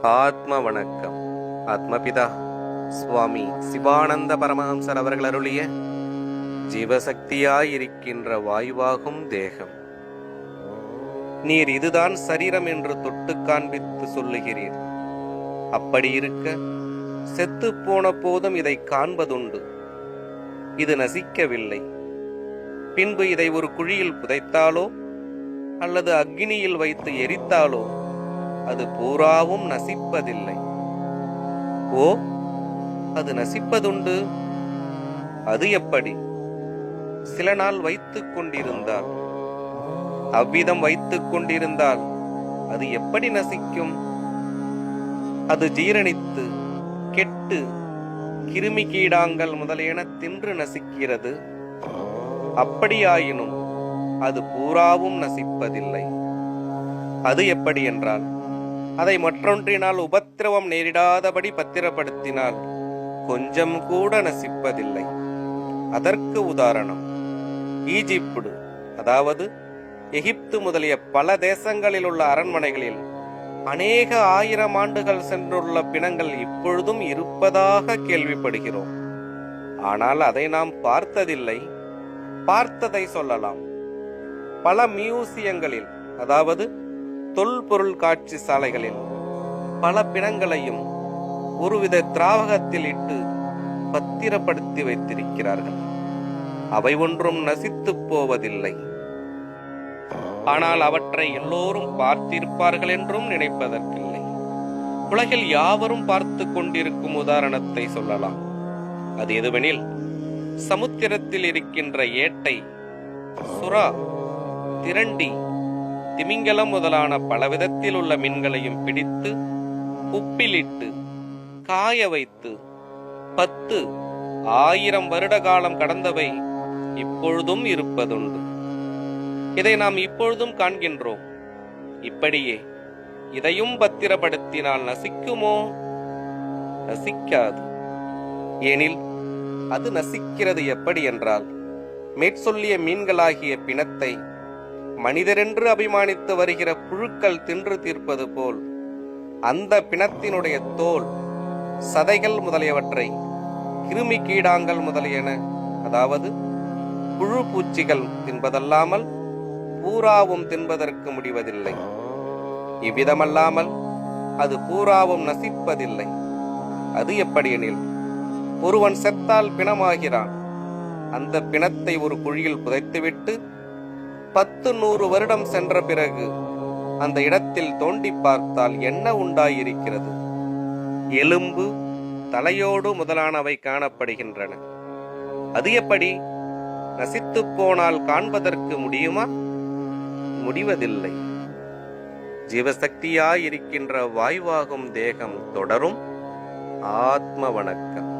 ஆத்ம வணக்கம். ஆத்மபிதா சுவாமி சிவானந்த பரமஹம்சர் அவர்கள் அருளிய ஜீவசக்தியாயிருக்கின்ற வாயுவாகும் தேகம். நீர் இதுதான் சரீரம் என்று தொட்டு காண்பித்து சொல்லுகிறீர். அப்படி இருக்க செத்து போன போதும் இதை காண்பதுண்டு. இது நசிக்கவில்லை. பின்பு இதை ஒரு குழியில் புதைத்தாலோ அல்லது அக்னியில் வைத்து எரித்தாலோ அது பூராவும் நசிப்பதில்லை. ஓ, அது நசிப்பதுண்டு. அது எப்படி? சில நாள் வைத்துக் கொண்டிருந்தால், அவ்விதம் வைத்துக் கொண்டிருந்தால் அது எப்படி நசிக்கும்? அது ஜீரணித்து கெட்டு கிருமி கீடாங்கள் முதலியன தின்று நசிக்கிறது. அப்படியாயினும் அது பூராவும் நசிப்பதில்லை. அது எப்படி என்றால், அதை மற்றொன்றினால் உபத்திரவம் நேரிடாதபடி பத்திரப்படுத்தினால் கொஞ்சம் கூட நசிப்பதில்லை. அதற்கு உதாரணம் ஈஜிப்டு, அதாவது எகிப்து முதலிய பல தேசங்களில் உள்ள அரண்மனைகளில் அநேக 1000 ஆண்டுகள் சென்றுள்ள பிணங்கள் இப்பொழுதும் இருப்பதாக கேள்விப்படுகிறோம். ஆனால் அதை நாம் பார்த்ததில்லை. பார்த்ததை சொல்லலாம். பல மியூசியங்களில், அதாவது தொல்பொருள் காட்சி சாலைகளில் பல பிணங்களையும் ஒருவித திராவகத்தில் இட்டு பத்திரப்படுத்தி வைத்திருக்கிறார்கள். அவை ஒன்றும் நசித்து போவதில்லை. ஆனால் அவற்றை எல்லோரும் பார்த்திருப்பார்கள் என்றும் நினைப்பதற்கில்லை. உலகில் யாவரும் பார்த்து கொண்டிருக்கும் உதாரணத்தை சொல்லலாம். அது எதுவெனில், சமுத்திரத்தில் இருக்கின்ற ஏட்டை, சுறா, திரண்டி, திமிங்கலம் முதலான பலவிதத்தில் உள்ள மீன்களையும் பிடித்து உப்பிலிட்டு காய வைத்து 10, 1000 வருட காலம் கடந்தவை இப்பொழுதும் இருப்பதுண்டு. இதை நாம் இப்பொழுதும் காண்கின்றோம். இப்படியே இதையும் பத்திரப்படுத்தினால் நசிக்குமோ? நசிக்காது. ஏனில் அது நசிக்கிறது எப்படி என்றால், மேற்சொல்லிய மீன்களாகிய பிணத்தை மனிதரென்று அபிமானித்து வருகிற புழுக்கள் தின்று தீர்ப்பது போல் அந்த பிணத்தினுடைய தோல், சதைகள் முதலியவற்றை கிருமி கீடாங்கள் முதலியன, அதாவது புழு பூச்சிகள் தின்பதல்லாமல் பூராவும் தின்பதற்கு முடிவதில்லை. இவ்விதமல்லாமல் அது பூராவும் நசிப்பதில்லை. அது எப்படியெனில், ஒருவன் செத்தால் பிணமாகிறான். அந்த பிணத்தை ஒரு குழியில் புதைத்துவிட்டு 10-100 வருடம் சென்ற பிறகு அந்த இடத்தில் தோண்டி பார்த்தால் என்ன உண்டாயிருக்கிறது? எலும்பு, தலையோடு முதலானவை காணப்படுகின்றன. அது எப்படி? நசித்து போனால் காண்பதற்கு முடியுமா? முடிவதில்லை. ஜீவசக்தியாயிருக்கின்ற வாயுவாகும் தேகம் தொடரும். ஆத்ம வணக்கம்.